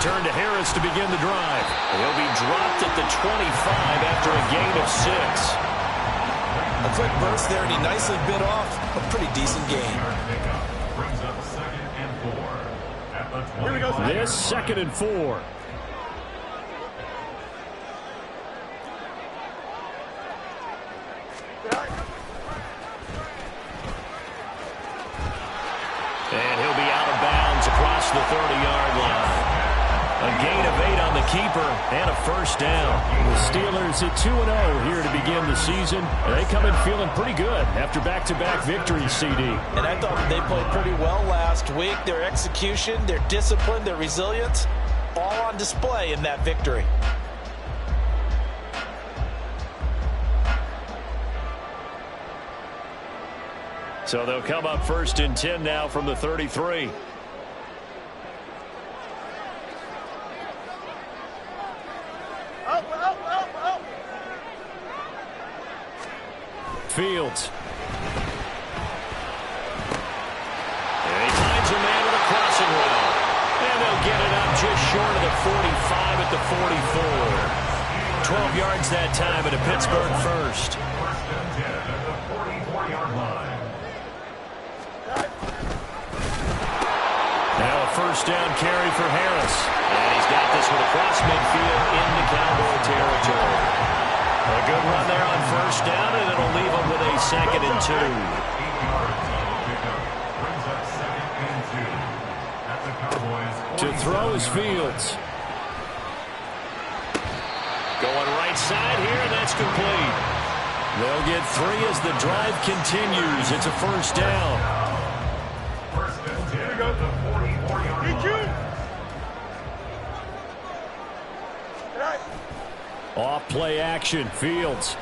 return to Harris to begin the drive. He'll be dropped at the 25 after a gain of 6. A quick burst there, and he nicely bit off a pretty decent gain. This 2nd and 4. And he'll be out of bounds across the 30-yard line. A gain of 8 on the keeper and a first down. The Steelers at 2-0 here to begin the season. And they come in feeling pretty good after back-to-back victories, CD. And I thought they played pretty well last week. Their execution, their discipline, their resilience, all on display in that victory. So they'll come up 1st and 10 now from the 33. Fields. And he finds a man with a crossing route. And they'll get it up just short of the 45 at the 44. 12 yards that time at a Pittsburgh first. Now a first down carry for Harris. And he's got this one across midfield into Cowboy territory. A good run there on first down, and it'll leave him with a 2nd and 2. To throw is Fields. Going right side here, and that's complete. They'll get 3 as the drive continues. It's a first down. Here we go. Off play action, Fields.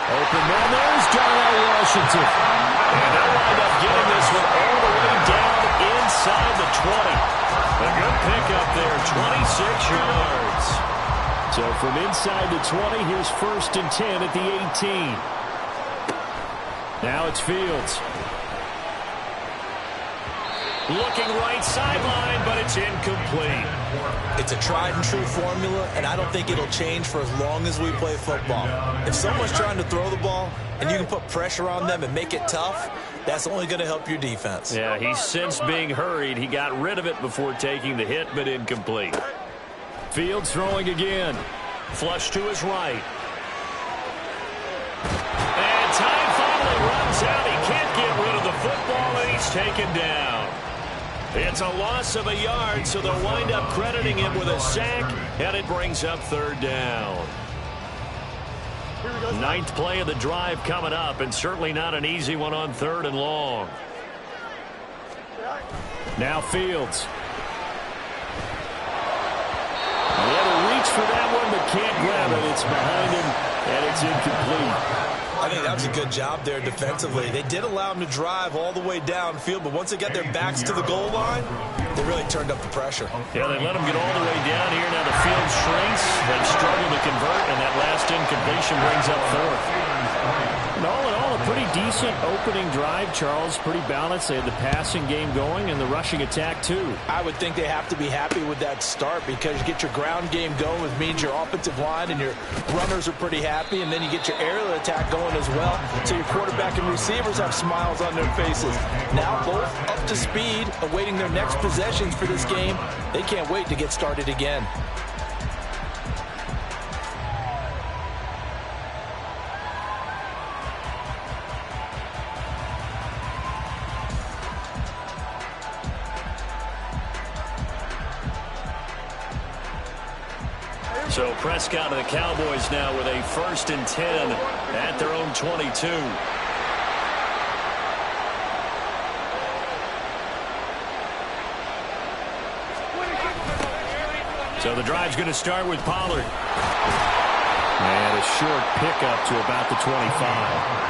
Open man, there's Darnell Washington. And they'll wind up getting this one all the way down inside the 20. A good pickup there, 26 yards. So from inside the 20, here's 1st and 10 at the 18. Now it's Fields. Looking right sideline, but it's incomplete. It's a tried-and-true formula, and I don't think it'll change for as long as we play football. If someone's trying to throw the ball and you can put pressure on them and make it tough, that's only going to help your defense. Yeah, he sensed being hurried. He got rid of it before taking the hit, but incomplete. Fields throwing again. Flush to his right. And time finally runs out. He can't get rid of the football, and he's taken down. It's a loss of a yard, so they'll wind up crediting him with a sack, and it brings up 3rd down. 9th play of the drive coming up, and certainly not an easy one on 3rd and long. Now Fields. He had to reach for that one, but can't grab it. It's behind him, and it's incomplete. I think that was a good job there defensively. They did allow him to drive all the way downfield, but once they got their backs to the goal line, they really turned up the pressure. Yeah, they let him get all the way down here. Now the field shrinks. They've struggled to convert, and that last incompletion brings up 4th. And all in all, a pretty decent opening drive, Charles. Pretty balanced. They had the passing game going and the rushing attack, too. I would think they have to be happy with that start because you get your ground game going, which means your offensive line and your runners are pretty happy, and then you get your aerial attack going as well, so your quarterback and receivers have smiles on their faces. Now both up to speed, awaiting their next possessions for this game. They can't wait to get started again. So Prescott and the Cowboys now with a 1st and 10 at their own 22. So the drive's going to start with Pollard. And a short pickup to about the 25.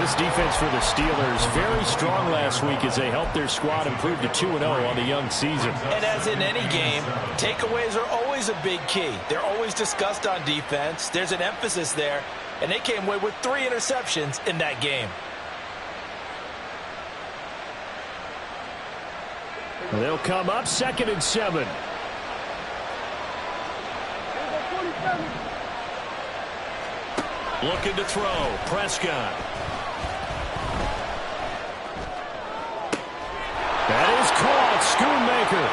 This defense for the Steelers very strong last week as they helped their squad improve to 2-0 on the young season. And as in any game, takeaways are always a big key. They're always discussed on defense. There's an emphasis there, and they came away with 3 interceptions in that game. They'll come up 2nd and 7. Looking to throw. Prescott. That is caught. Schoonmaker.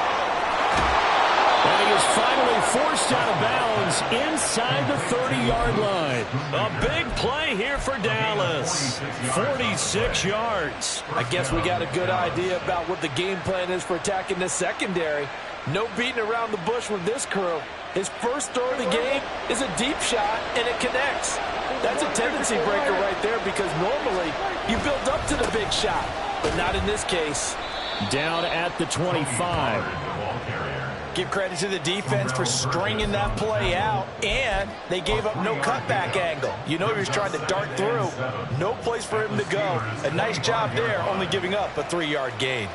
And he is finally forced out of bounds inside the 30-yard line. A big play here for Dallas. 46 yards. I guess we got a good idea about what the game plan is for attacking this secondary. No beating around the bush with this crew. His first throw of the game is a deep shot, and it connects. That's a tendency breaker right there because normally you build up to the big shot, but not in this case. Down at the 25. Give credit to the defense for stringing that play out, and they gave up no cutback angle. You know he was trying to dart through. No place for him to go. A nice job there, only giving up a 3-yard gain.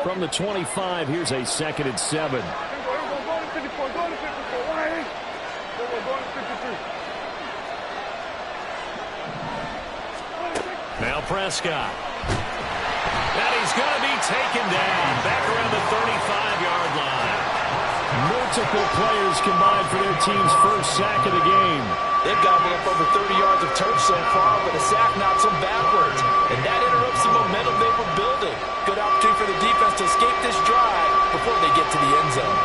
From the 25, here's a 2nd and 7. Now Prescott. And he's going to be taken down back around the 35-yard line. Multiple players combined for their team's first sack of the game. They've gobbled up over 30 yards of turf so far, but a sack knocks them backwards. And that interrupts the momentum they were building. Good opportunity for the defense to escape this drive before they get to the end zone.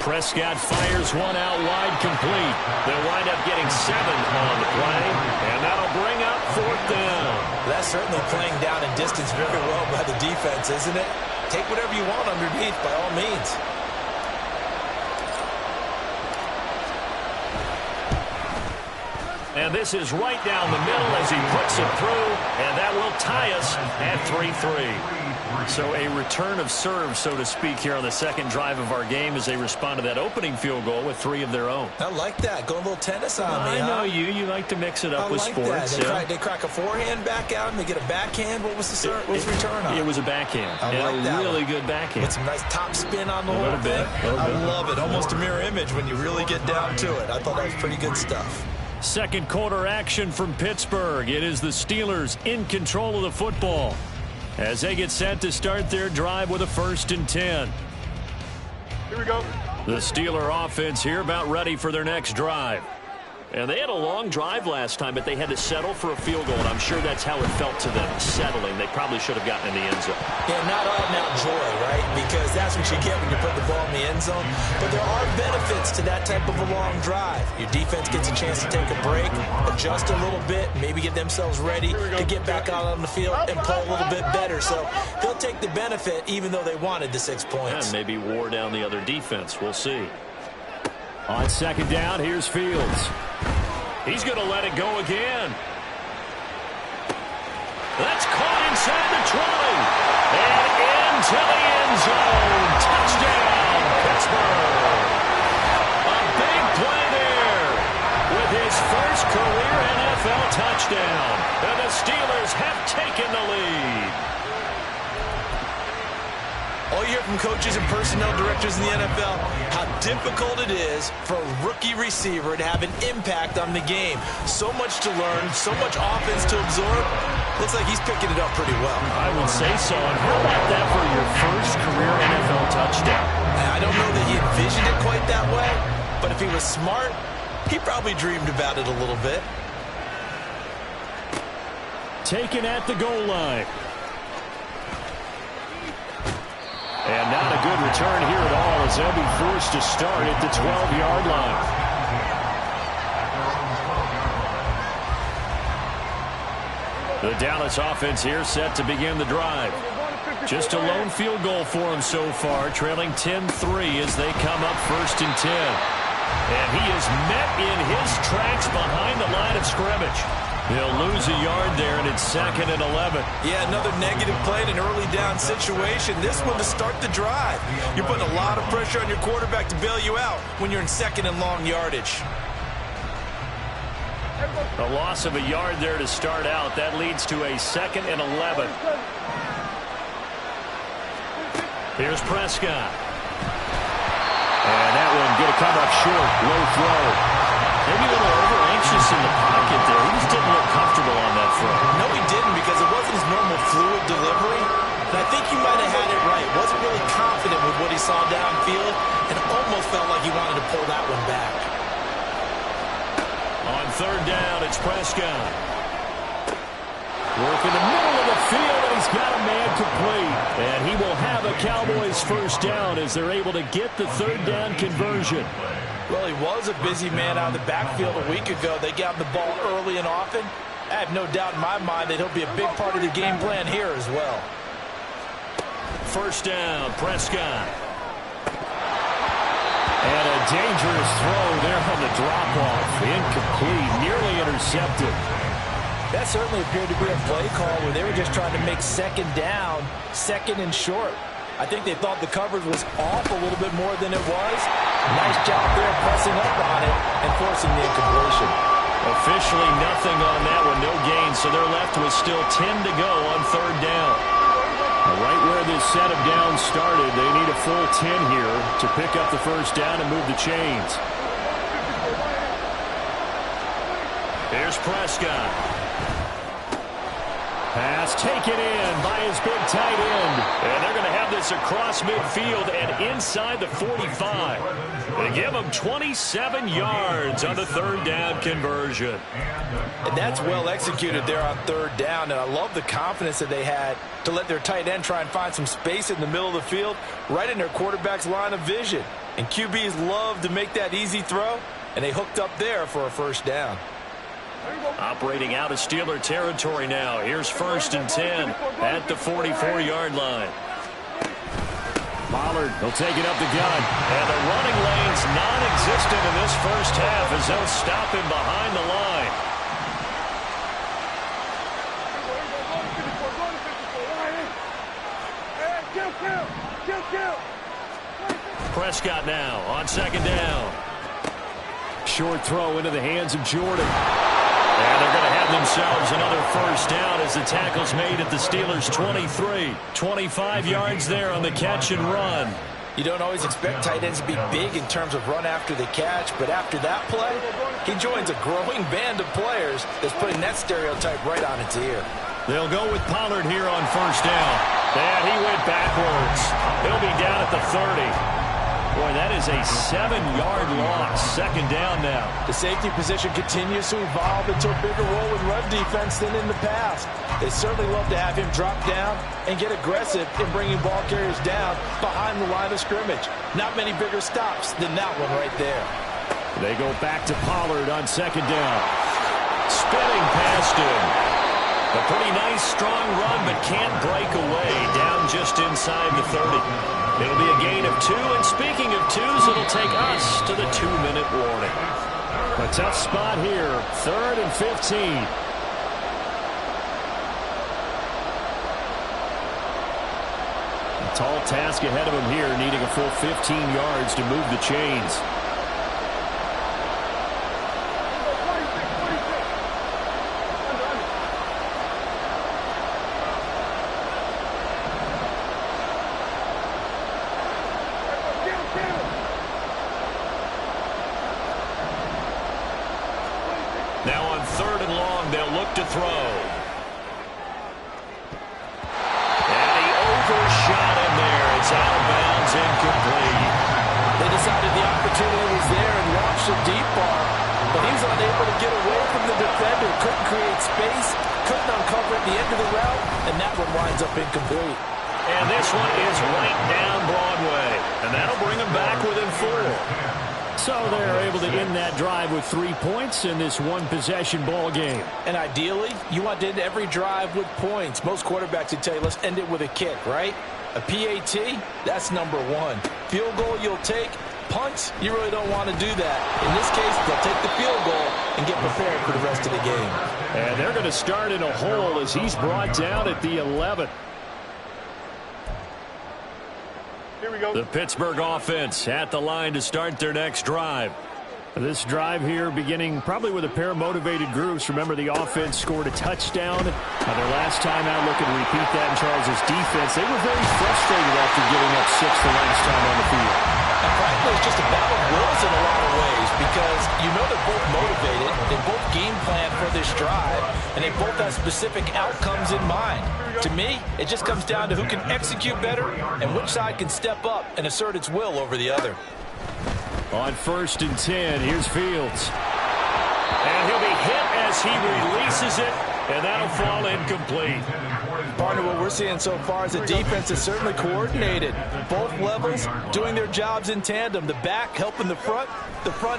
Prescott fires one out wide, complete. They'll wind up getting 7 on the play, and that'll bring up 4th down. That's certainly playing down and distance very well by the defense, isn't it? Take whatever you want underneath, by all means. And this is right down the middle as he puts it through, and that will tie us at 3-3. So a return of serve, so to speak, here on the second drive of our game as they respond to that opening field goal with 3 of their own. I like that. Go a little tennis on me, I know you. You like to mix it up with sports. They crack a forehand back out and they get a backhand. What was the return on? It was a backhand. I like that really good backhand. With some nice top spin on the whole thing. I love it. Almost a mirror image when you really get down to it. I thought that was pretty good stuff. Second quarter action from Pittsburgh. It is the Steelers in control of the football as they get set to start their drive with a 1st and 10. Here we go. The Steeler offense here about ready for their next drive. And they had a long drive last time, but they had to settle for a field goal, and I'm sure that's how it felt to them, settling. They probably should have gotten in the end zone. Yeah, not out-and-out joy, right? Because that's what you get when you put the ball in the end zone. But there are benefits to that type of a long drive. Your defense gets a chance to take a break, adjust a little bit, maybe get themselves ready to get back out on the field and play a little bit better. So they'll take the benefit even though they wanted the 6 points. And maybe wore down the other defense. We'll see. On 2nd down, here's Fields. He's going to let it go again. That's caught inside the 20. And into the end zone. Touchdown, Pittsburgh. A big play there with his first career NFL touchdown. And the Steelers have taken the lead. All you hear from coaches and personnel directors in the NFL, how difficult it is for a rookie receiver to have an impact on the game. So much to learn, so much offense to absorb. Looks like he's picking it up pretty well. I would say so. And how about that for your first career NFL touchdown? I don't know that he envisioned it quite that way, but if he was smart, he probably dreamed about it a little bit. Taken at the goal line. And not a good return here at all as they'll be forced to start at the 12-yard line. The Dallas offense here set to begin the drive. Just a lone field goal for him so far, trailing 10-3 as they come up 1st and 10. And he is met in his tracks behind the line of scrimmage. He'll lose a yard there, and it's 2nd and 11. Yeah, another negative play in an early down situation. This one to start the drive. You're putting a lot of pressure on your quarterback to bail you out when you're in 2nd and long yardage. A loss of a yard there to start out. That leads to a 2nd and 11. Here's Prescott. And that one going to come up short. Low throw. Maybe a little over-anxious in the pocket there. He just didn't look comfortable on that throw. No, he didn't, because it wasn't his normal fluid delivery. And I think you might have had it right. Wasn't really confident with what he saw downfield and almost felt like he wanted to pull that one back. On third down, it's Prescott. Work in the middle of the field, and he's got a man complete. And he will have a Cowboys first down as they're able to get the third down conversion. Well, he was a busy man out of the backfield a week ago. They got the ball early and often. I have no doubt in my mind that he'll be a big part of the game plan here as well. First down, Prescott. And a dangerous throw there on the drop-off. Incomplete, nearly intercepted. That certainly appeared to be a play call where they were just trying to make second down, second and short. I think they thought the coverage was off a little bit more than it was. Nice job there pressing up on it and forcing the incompletion. Officially nothing on that one, no gain, so they're left with still 10 to go on third down. Right where this set of downs started, they need a full 10 here to pick up the first down and move the chains. Here's Prescott. Pass taken in by his big tight end. And they're going to have this across midfield and inside the 45. They give him 27 yards on the third down conversion. And that's well executed there on third down. And I love the confidence that they had to let their tight end try and find some space in the middle of the field, right in their quarterback's line of vision. And QBs love to make that easy throw, and they hooked up there for a first down. Operating out of Steeler territory now. Here's first and 10 at the 44-yard line. Pollard, he'll take it up the gun. And the running lane's non-existent in this first half as they'll stop him behind the line. Prescott now on second down. Short throw into the hands of Jordan. And they're going to have themselves another first down as the tackle's made at the Steelers' 23. 25 yards there on the catch and run. You don't always expect tight ends to be big in terms of run after the catch, but after that play, he joins a growing band of players that's putting that stereotype right on its ear. They'll go with Pollard here on first down. And he went backwards. He'll be down at the 30. Boy, that is a 7-yard loss. Second down now. The safety position continues to evolve into a bigger role in run defense than in the past. They certainly love to have him drop down and get aggressive in bringing ball carriers down behind the line of scrimmage. Not many bigger stops than that one right there. They go back to Pollard on second down. Spinning past him. A pretty nice, strong run, but can't break away. Down just inside the 30. It'll be a gain of 2, and speaking of 2s, it'll take us to the 2-minute warning. A tough spot here, 3rd and 15. A tall task ahead of him here, needing a full 15 yards to move the chains. Now on 3rd and long, they'll look to throw. And he overshot him there. It's out of bounds, incomplete. They decided the opportunity was there and launched a deep ball, but he was unable to get away from the defender. Couldn't create space, couldn't uncover at the end of the route, and that one winds up incomplete. And this one is right down Broadway, and that'll bring him back within 4. So they're able to end that drive with 3 points in this one-possession ball game. And ideally, you want to end every drive with points. Most quarterbacks would tell you, let's end it with a kick, right? A PAT, that's number 1. Field goal you'll take. Punts, you really don't want to do that. In this case, they'll take the field goal and get prepared for the rest of the game. And they're going to start in a hole as he's brought down at the 11. Here we go. The Pittsburgh offense at the line to start their next drive. This drive here beginning probably with a pair of motivated groups. Remember, the offense scored a touchdown their last time out. Looking to repeat that in Charles' defense. They were very frustrated after giving up 6 the last time on the field. And frankly, it's just a battle of wills in a lot of ways because you know they're both motivated, they both game plan for this drive, and they both have specific outcomes in mind. To me, it just comes down to who can execute better and which side can step up and assert its will over the other. On 1st and 10, here's Fields. And he'll be hit as he releases it, and that'll fall incomplete. Partner, what we're seeing so far is the defense is certainly coordinated. Both levels doing their jobs in tandem. The back helping the front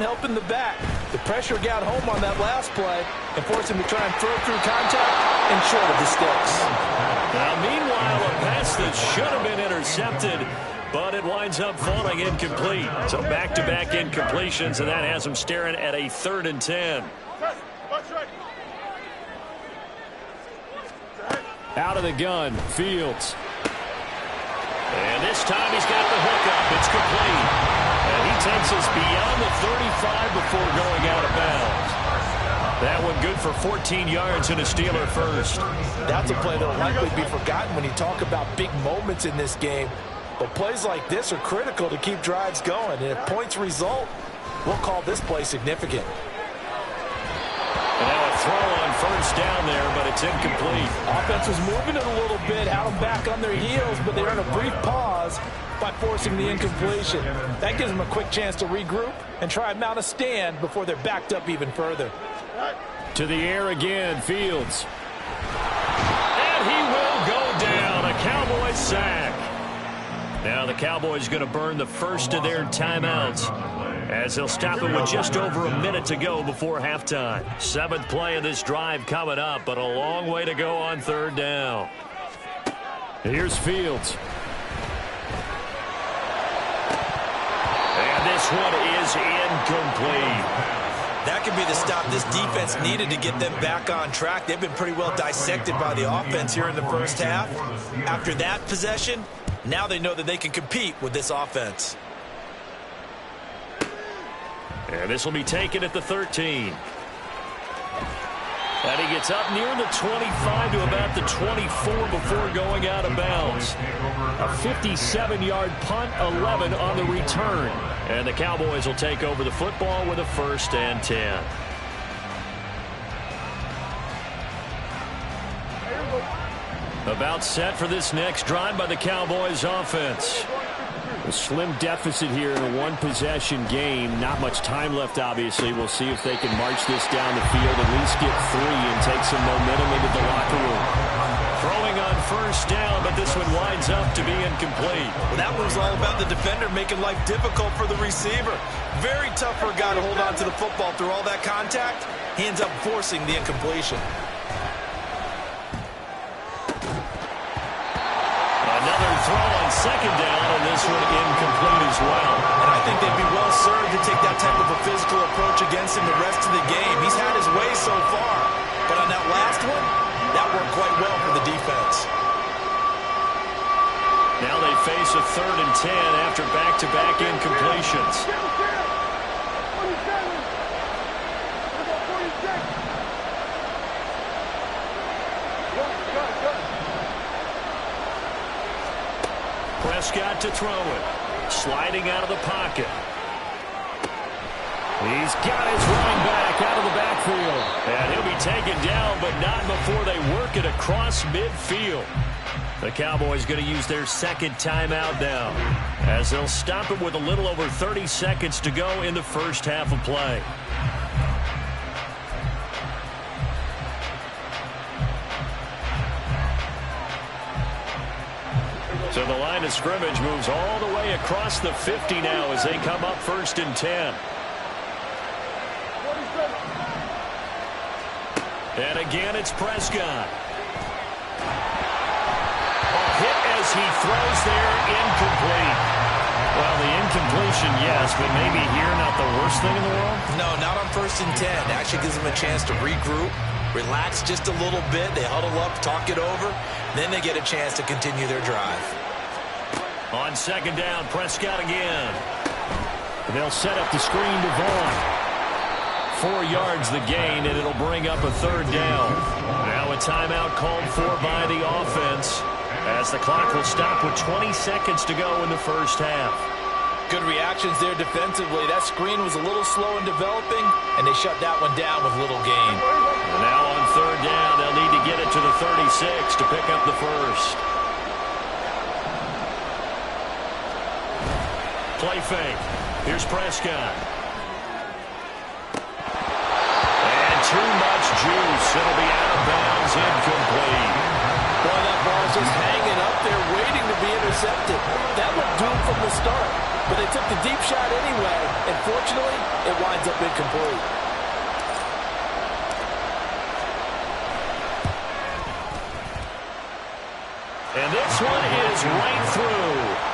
helping the back. The pressure got home on that last play and forced him to try and throw through contact and short of the sticks. Now, meanwhile, a pass that should have been intercepted, but it winds up falling incomplete. So back-to-back incompletions, and that has him staring at a 3rd and 10. Out of the gun, Fields. And this time he's got the hookup. It's complete. And he takes us beyond the 35 before going out of bounds. That one good for 14 yards and a Steeler first. That's a play that will likely be forgotten when you talk about big moments in this game. But plays like this are critical to keep drives going. And if points result, we'll call this play significant. And now a throw on 1st down there, but it's incomplete. Offense was moving it a little bit, had them back on their heels, but they earned a brief pause by forcing the incompletion. That gives them a quick chance to regroup and try and mount a stand before they're backed up even further. To the air again, Fields. And he will go down. A Cowboys sack. Now the Cowboys going to burn the first of their timeouts, as they'll stop it with just over a minute to go before halftime. 7th play of this drive coming up, but a long way to go on 3rd down. Here's Fields. And this one is incomplete. That could be the stop this defense needed to get them back on track. They've been pretty well dissected by the offense here in the first half. After that possession, now they know that they can compete with this offense. And this will be taken at the 13. And he gets up near the 25 to about the 24 before going out of bounds. A 57-yard punt, 11 on the return. And the Cowboys will take over the football with a 1st and 10. About set for this next drive by the Cowboys offense. A slim deficit here in a one-possession game. Not much time left, obviously. We'll see if they can march this down the field, at least get 3 and take some momentum into the locker room. Throwing on 1st down, but this one winds up to be incomplete. Well, that was all about the defender making life difficult for the receiver. Very tough for a guy to hold on to the football through all that contact. He ends up forcing the incompletion. Another throw on 2nd down, and this one incomplete as well. And I think they'd be well served to take that type of a physical approach against him the rest of the game. He's had his way so far, but on that last one, that worked quite well for the defense. Now they face a 3rd and 10 after back-to-back incompletions. Prescott to throw it. Sliding out of the pocket. He's got his running back out of the backfield. And he'll be taken down, but not before they work it across midfield. The Cowboys going to use their 2nd timeout now, as they'll stop it with a little over 30 seconds to go in the first half of play. So the line of scrimmage moves all the way across the 50 now as they come up 1st and 10. And again, it's Prescott. A hit as he throws there, incomplete. Well, the incompletion, yes, but maybe here not the worst thing in the world? No, not on 1st and 10. Actually gives them a chance to regroup, relax just a little bit. They huddle up, talk it over. Then they get a chance to continue their drive. On 2nd down, Prescott again. They'll set up the screen to Vaughn. 4 yards the gain, and it'll bring up a 3rd down. Now a timeout called for by the offense, as the clock will stop with 20 seconds to go in the first half. Good reactions there defensively. That screen was a little slow in developing, and they shut that one down with little gain. And now on third down, they'll need to get it to the 36 to pick up the first. Play fake. Here's Prescott. And too much juice. It'll be out of bounds, incomplete. Boy, that ball's just hanging up there waiting to be intercepted. That looked doomed from the start, but they took the deep shot anyway, and fortunately, it winds up incomplete. And this one is right through.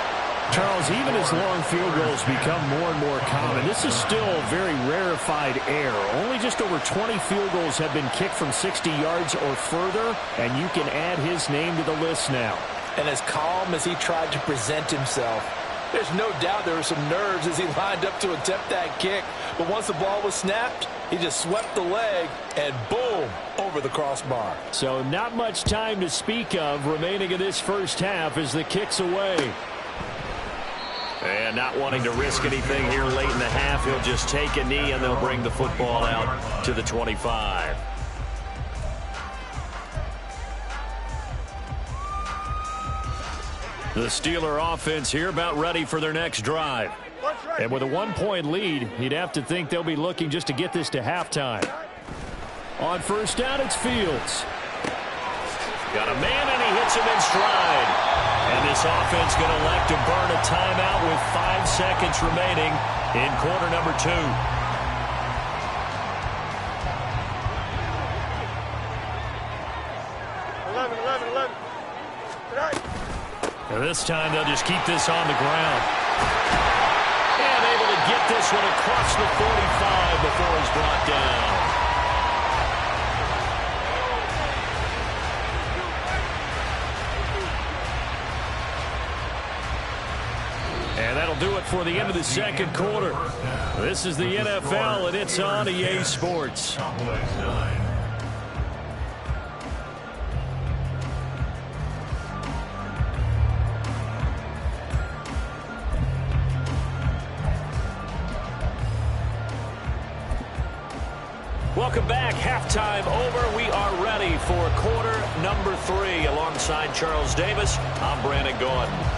Charles, even as long field goals become more and more common, this is still very rarefied air. Only just over 20 field goals have been kicked from 60 yards or further, and you can add his name to the list now. And as calm as he tried to present himself, there's no doubt there were some nerves as he lined up to attempt that kick. But once the ball was snapped, he just swept the leg and boom, over the crossbar. So not much time to speak of remaining in this first half as the kick's away. And not wanting to risk anything here late in the half, he'll just take a knee and they'll bring the football out to the 25. The Steeler offense here about ready for their next drive. And with a one-point lead, you'd have to think they'll be looking just to get this to halftime. On first down, it's Fields. Got a man and he hits him in stride. And this offense going to elect to burn a timeout with 5 seconds remaining in quarter number 2. 11. And this time they'll just keep this on the ground. And able to get this one across the 45 before he's brought down. And that'll do it for the end of the second quarter. This is the NFL, and it's on EA Sports. Welcome back. Halftime over. We are ready for quarter number 3. Alongside Charles Davis, I'm Brandon Gaudin.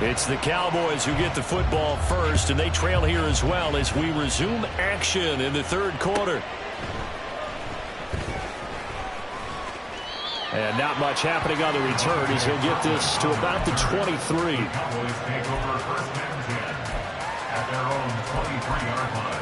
It's the Cowboys who get the football first, and they trail here as well as we resume action in the third quarter. And not much happening on the return as he'll get this to about the 23. Cowboys take over first and 10 at their own 23-yard line.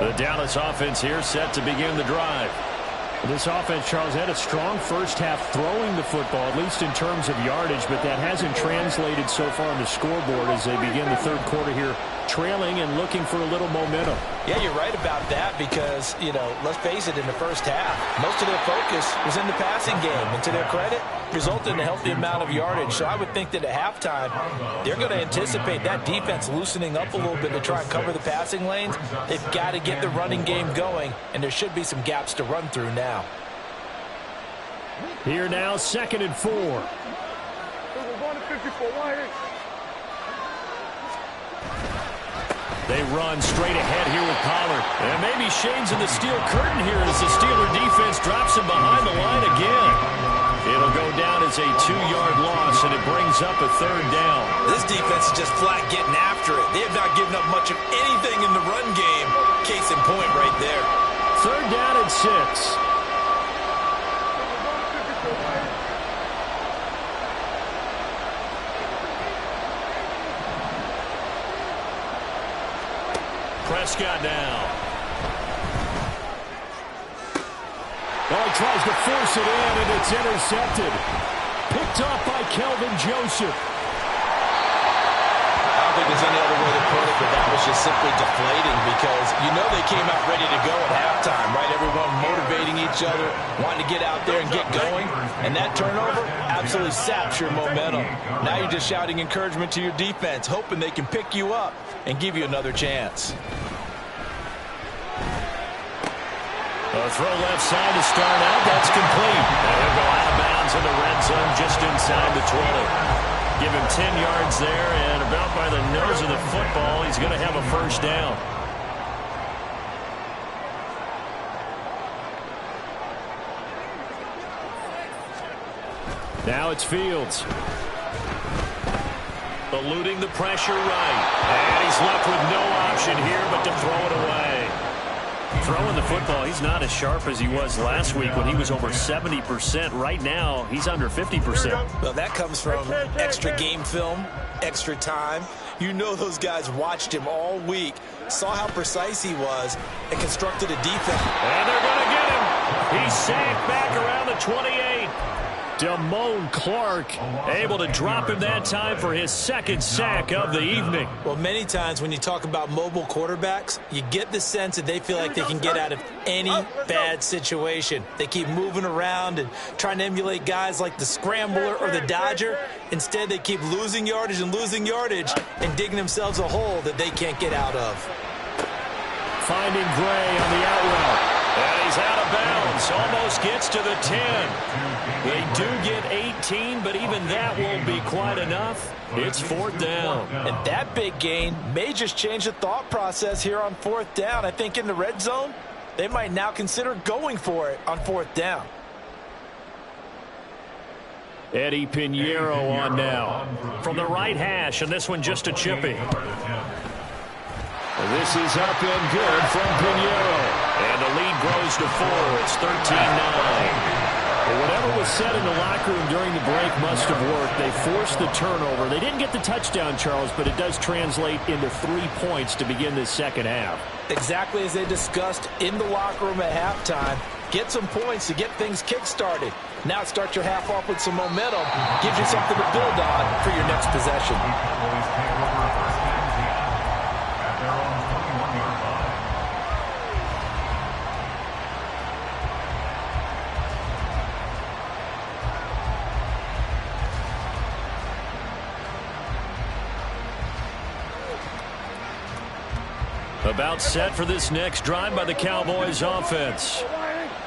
The Dallas offense here set to begin the drive. This offense, Charles, had a strong first half throwing the football, at least in terms of yardage, but that hasn't translated so far on the scoreboard as they begin the third quarter here, trailing and looking for a little momentum. Yeah, you're right about that because, let's face it, in the first half, most of their focus was in the passing game. And to their credit, resulted in a healthy amount of yardage. So I would think that at halftime, they're going to anticipate that defense loosening up a little bit to try and cover the passing lanes. They've got to get the running game going, and there should be some gaps to run through now. Here now, 2nd and 4. They run straight ahead here with Pollard. And maybe Shane's in the steel curtain here as the Steeler defense drops him behind the line again. It'll go down as a 2-yard loss, and it brings up a third down. This defense is just flat getting after it. They have not given up much of anything in the run game. Case in point right there. Third down and 6. Prescott now. Well, he tries to force it in, and it's intercepted. Picked off by Kelvin Joseph. I don't think there's any other way to put it, but that was just simply deflating because you know they came out ready to go at halftime, right? Everyone motivating each other, wanting to get out there and get going. And that turnover absolutely saps your momentum. Now you're just shouting encouragement to your defense, hoping they can pick you up and give you another chance. A throw left side to start out. That's complete. And he'll go out of bounds in the red zone just inside the 20. Give him 10 yards there, and about by the nose of the football, he's going to have a first down. Now it's Fields. Eluding the pressure right. And he's left with no option here but to throw it away. Throwing the football, he's not as sharp as he was last week when he was over 70%. Right now, he's under 50%. Well, that comes from extra game film, extra time. You know those guys watched him all week, saw how precise he was, and constructed a defense. And they're going to get him. He's sacked back around the 28. Damone Clark able to drop him that time for his second sack of the evening. Well, many times when you talk about mobile quarterbacks, you get the sense that they feel like they can get out of any bad situation. They keep moving around and trying to emulate guys like the Scrambler or the Dodger. Instead, they keep losing yardage and digging themselves a hole that they can't get out of. Finding Gray on the out route. And he's out of bounds. Almost gets to the 10. They do get 18, but even that won't be quite enough. It's fourth down. And that big gain may just change the thought process here on fourth down. I think in the red zone, they might now consider going for it on fourth down. Eddie Pinheiro on now. From the right hash, and this one just a chippy. This is up and good from Pinheiro. And the lead grows to 4. It's 13-9. Well, whatever was said in the locker room during the break must have worked. They forced the turnover. They didn't get the touchdown, Charles, but it does translate into 3 points to begin this second half. Exactly as they discussed in the locker room at halftime. Get some points to get things kick-started. Now start your half off with some momentum. Gives you something to build on for your next possession. About set for this next drive by the Cowboys offense.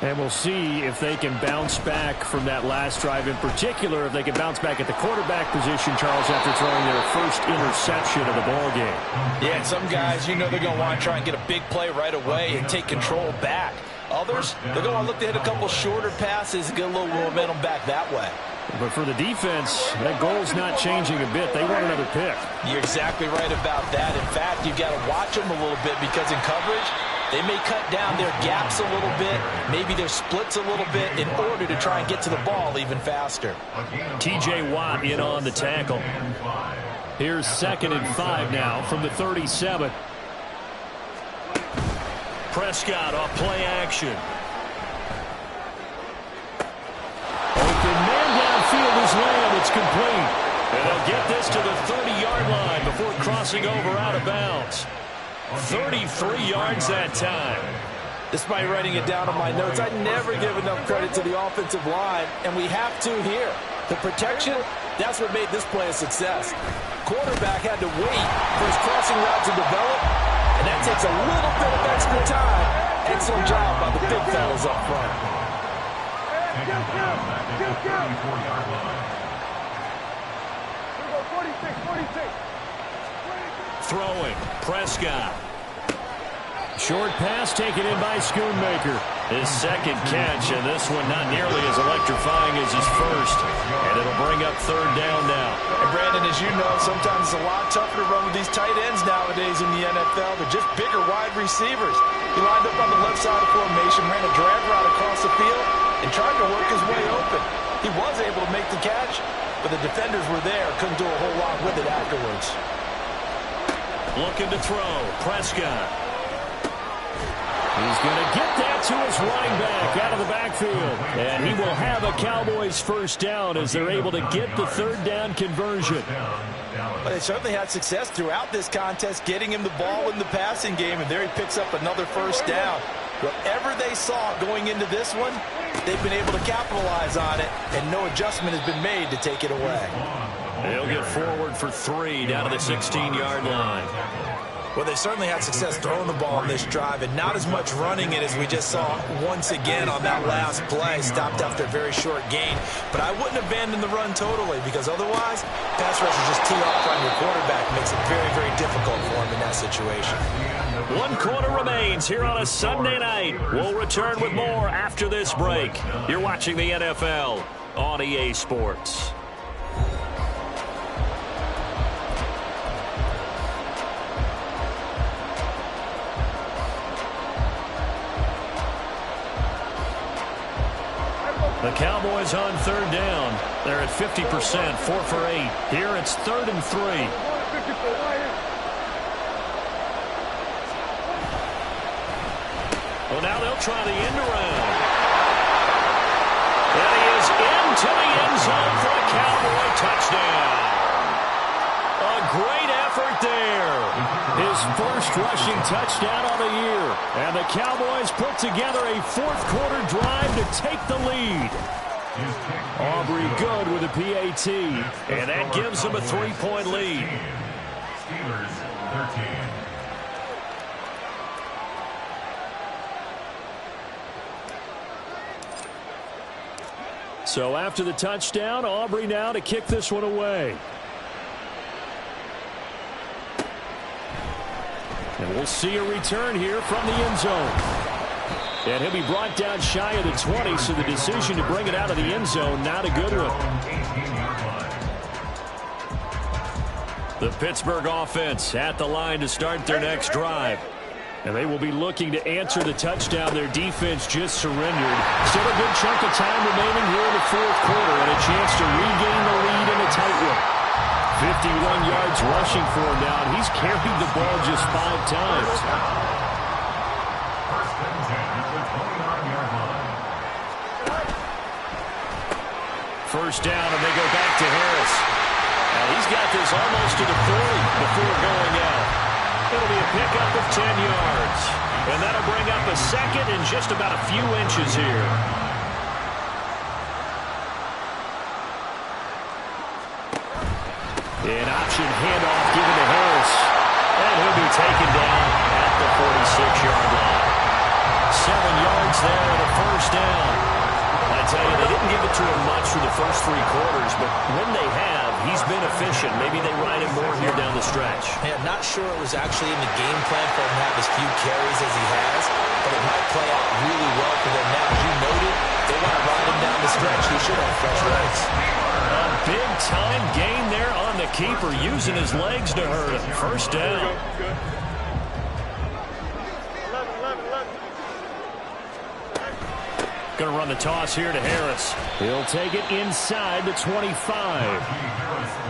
And we'll see if they can bounce back from that last drive, in particular if they can bounce back at the quarterback position, Charles, after throwing their first interception of the ballgame. Yeah, and some guys, you know they're going to want to try and get a big play right away and take control back. Others, they're going to want to look to hit a couple shorter passes and get a little momentum back that way. But for the defense, that goal's not changing a bit. They want another pick. You're exactly right about that. In fact, you've got to watch them a little bit because in coverage, they may cut down their gaps a little bit, maybe their splits a little bit in order to try and get to the ball even faster. T.J. Watt in on the tackle. Here's 2nd and 5 now from the 37. Prescott off play action. Open man downfield is Lamb. It's complete. And they'll get this to the 30-yard line before crossing over out of bounds. 33 yards that time. Despite writing it down on my notes, I never give enough credit to the offensive line, and we have to here. The protection, that's what made this play a success. Quarterback had to wait for his crossing route to develop, and that takes a little bit of extra time. Excellent job by the big fellas up front. Throwing, Prescott. Short pass taken in by Schoonmaker. His second catch, and this one not nearly as electrifying as his first. And it'll bring up 3rd down now. And Brandon, as you know, sometimes it's a lot tougher to run with these tight ends nowadays in the NFL. They're just bigger wide receivers. He lined up on the left side of formation, ran a drag route across the field, and tried to work his way open. He was able to make the catch, but the defenders were there, couldn't do a whole lot with it afterwards. Looking to throw, Prescott. He's going to get that to his running back out of the backfield. And he will have a Cowboys first down as they're able to get the third down conversion. But they certainly had success throughout this contest, getting him the ball in the passing game, and there he picks up another first down. Whatever they saw going into this one, they've been able to capitalize on it, and no adjustment has been made to take it away. They'll get forward for 3 down to the 16-yard line. Well, they certainly had success throwing the ball on this drive, and not as much running it as we just saw once again on that last play. Stopped after a very short gain. But I wouldn't abandon the run totally, because otherwise, pass rushers just tee off on your quarterback. Makes it very, very difficult for him in that situation. 1 quarter remains here on a Sunday night. We'll return with more after this break. You're watching the NFL on EA Sports. The Cowboys on third down. They're at 50%, 4 for 8. Here it's 3rd and 3. Well, now they'll try the end around. And he is into the end zone for a Cowboy touchdown. A great effort there. His first rushing touchdown of the year. And the Cowboys put together a fourth-quarter drive to take the lead. Aubrey good with a PAT. And that gives them a 3-point lead. Steelers 13. So after the touchdown, Aubrey now to kick this one away. And we'll see a return here from the end zone. And he'll be brought down shy of the 20, so the decision to bring it out of the end zone, not a good one. The Pittsburgh offense at the line to start their next drive. And they will be looking to answer the touchdown their defense just surrendered. Still a good chunk of time remaining here in the fourth quarter and a chance to regain the lead in a tight one. 51 yards rushing for him now, and he's carried the ball just 5 times. First and 10 at the 29-yard line. First down, and they go back to Harris. Now he's got this almost to the 40 before going out. It'll be a pickup of 10 yards. And that'll bring up a second in just about a few inches here. An option handoff given to Harris. And he'll be taken down at the 46-yard line. 7 yards there and a first down. I tell you, they didn't give it to him much for the first 3 quarters, but when they have, he's been efficient. Maybe they ride him more here down the stretch. Yeah, not sure it was actually in the game plan for him to have as few carries as he has, but it might play out really well for them now. As you noted, they want to ride him down the stretch. He should have fresh legs. A big-time gain there on the keeper, using his legs to hurt him. First down. Good. 11. Going to run the toss here to Harris. He'll take it inside the 25.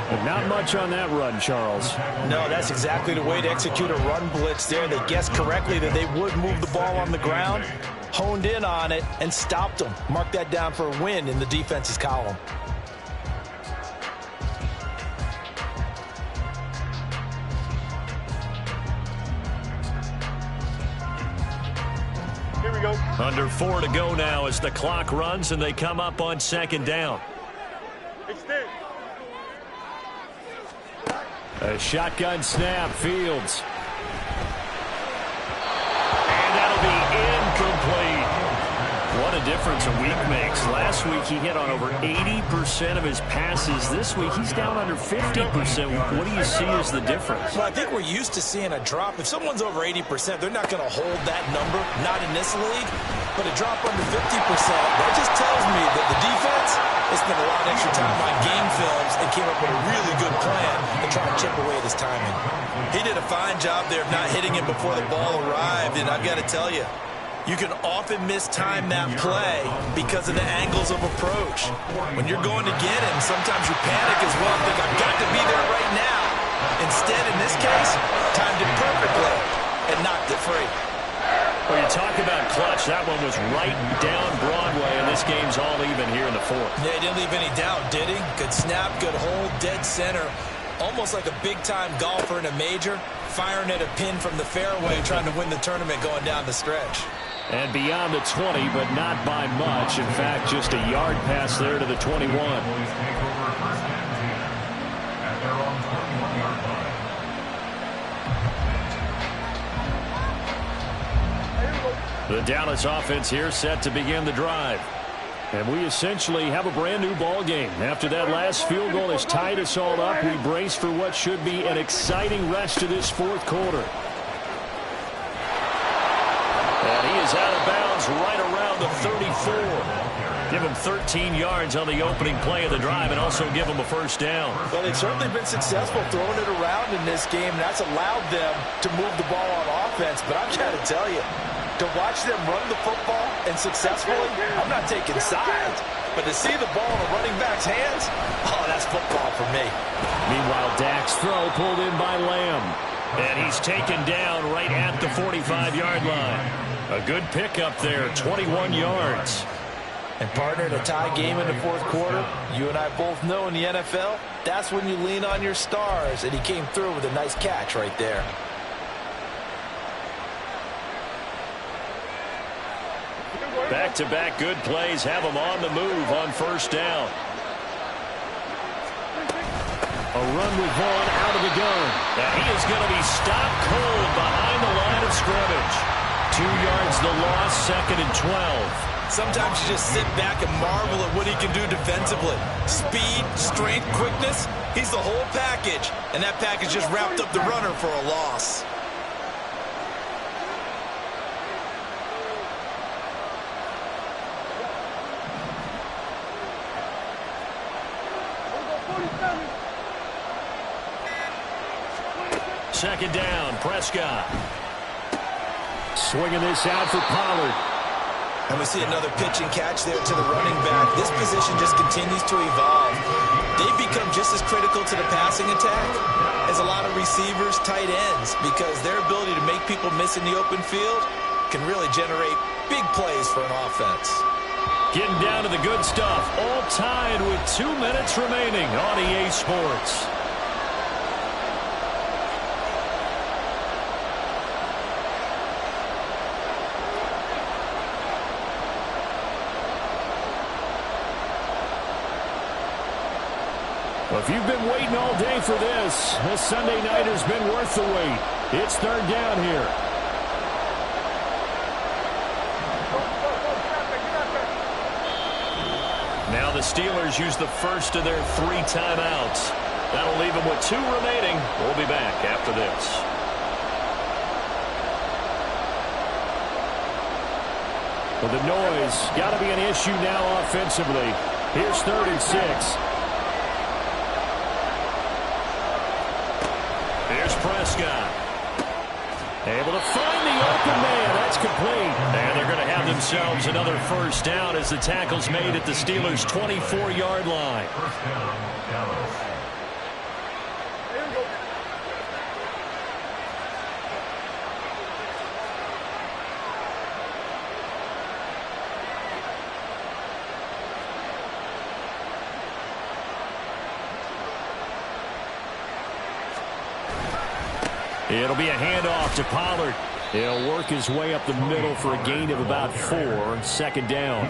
But not much on that run, Charles. No, that's exactly the way to execute a run blitz there. They guessed correctly that they would move the ball on the ground, honed in on it, and stopped them. Mark that down for a win in the defense's column. Here we go. Under 4 to go now as the clock runs and they come up on second down. Extend. A shotgun snap, Fields. And that'll be incomplete. What a difference a week makes. Last week he hit on over 80% of his passes. This week he's down under 50%. What do you see as the difference? Well, I think we're used to seeing a drop. If someone's over 80%, they're not going to hold that number, not in this league. But a drop under 50%, that just tells me that the defense has spent a lot of extra time on game films and came up with a really good plan to try to chip away at his timing. He did a fine job there of not hitting him before the ball arrived, and I've got to tell you, you can often mistime that play because of the angles of approach. When you're going to get him, sometimes you panic as well, think, I've got to be there right now. Instead, in this case, timed it perfectly and knocked it free. Well, you talk about clutch. That one was right down Broadway, and this game's all even here in the fourth. Yeah, he didn't leave any doubt, did he? Good snap, good hold, dead center. Almost like a big-time golfer in a major, firing at a pin from the fairway, trying to win the tournament going down the stretch. And beyond the 20, but not by much. In fact, just a yard pass there to the 21. Cowboys take over first and 10 at their own 21-yard line. The Dallas offense here set to begin the drive. And we essentially have a brand new ball game. After that last field goal has tied us all up, we brace for what should be an exciting rest to this fourth quarter. And he is out of bounds right around the 34. Give him 13 yards on the opening play of the drive and also give him a first down. Well, they've certainly been successful throwing it around in this game, and that's allowed them to move the ball on offense. But I'm trying to tell you, to watch them run the football and successfully, I'm not taking sides. But to see the ball in a running back's hands, oh, that's football for me. Meanwhile, Dak's throw pulled in by Lamb. And he's taken down right at the 45-yard line. A good pickup there, 21 yards. And partner, in a tie game in the fourth quarter, you and I both know in the NFL, that's when you lean on your stars. And he came through with a nice catch right there. Back-to-back good plays have him on the move on first down. A run with Vaughn out of the gun. And he is going to be stopped cold behind the line of scrimmage. 2 yards the loss, second and 12. Sometimes you just sit back and marvel at what he can do defensively. Speed, strength, quickness, he's the whole package. And that package just wrapped up the runner for a loss. Second down, Prescott. Swinging this out for Pollard. And we see another pitch and catch there to the running back. This position just continues to evolve. They've become just as critical to the passing attack as a lot of receivers, tight ends, because their ability to make people miss in the open field can really generate big plays for an offense. Getting down to the good stuff. All tied with 2 minutes remaining on EA Sports. Well, if you've been waiting all day for this Sunday night has been worth the wait. It's third down here. Now the Steelers use the first of their 3 timeouts. That'll leave them with 2 remaining. We'll be back after this. Well, the noise got to be an issue now offensively. Here's 3rd and 6. Here's Prescott. Able to find the open man. That's complete. And they're going to have themselves another first down as the tackle's made at the Steelers' 24-yard line. First down, Dallas. It'll be a handoff to Pollard. He'll work his way up the middle for a gain of about 4. Second down.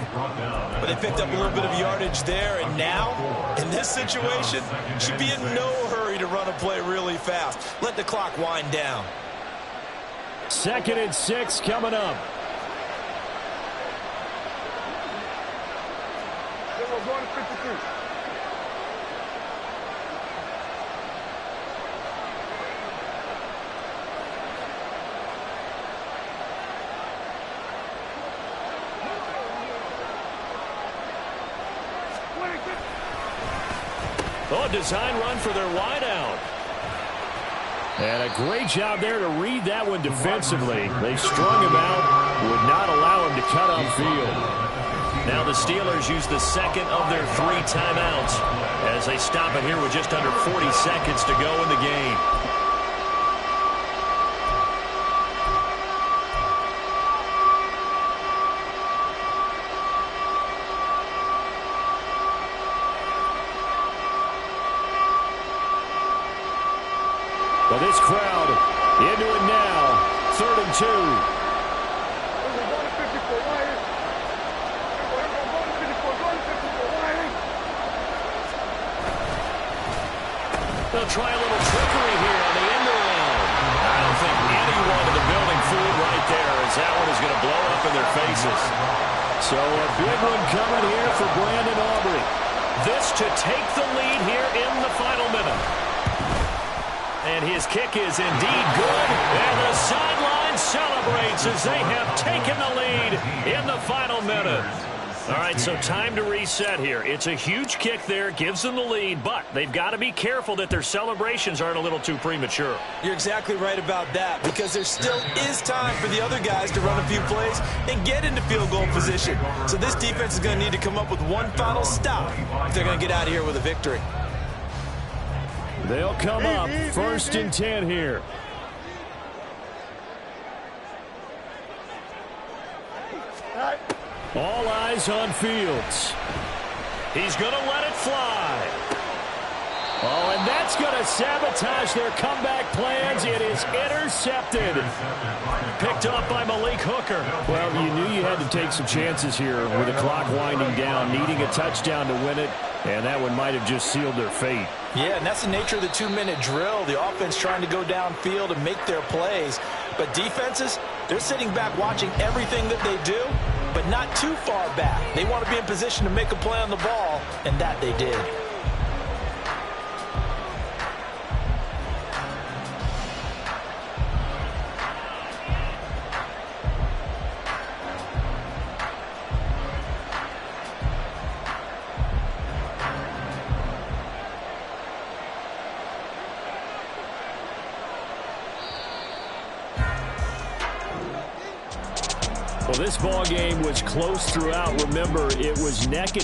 But they picked up a little bit of yardage there, and now, in this situation, should be in no hurry to run a play really fast. Let the clock wind down. 2nd and 6 coming up. We're going to 53. Oh, a design run for their wideout. And a great job there to read that one defensively. They strung him out, would not allow him to cut upfield. Now the Steelers use the second of their 3 timeouts as they stop it here with just under 40 seconds to go in the game. this crowd into it now. 3rd and 2. They'll try a little trickery here on the end around. I don't think anyone in the building fooled right there, as that one is going to blow up in their faces. So a big one coming here for Brandon Aubrey. This to take the lead here in the final minute. And his kick is indeed good. And the sideline celebrates as they have taken the lead in the final minute. All right, so time to reset here. It's a huge kick there, gives them the lead, but they've got to be careful that their celebrations aren't a little too premature. You're exactly right about that, because there still is time for the other guys to run a few plays and get into field goal position. So this defense is going to need to come up with one final stop if they're going to get out of here with a victory. They'll come up 1st and 10 here. All eyes on Fields. He's going to let it fly. Oh, and that's going to sabotage their comeback plans. It is intercepted. Picked up by Malik Hooker. Well, you knew you had to take some chances here with the clock winding down, needing a touchdown to win it, and that one might have just sealed their fate. Yeah, and that's the nature of the 2-minute drill. The offense trying to go downfield and make their plays. But defenses, they're sitting back watching everything that they do, but not too far back. They want to be in position to make a play on the ball, and that they did. Well, this ball game was close throughout. Remember, it was neck and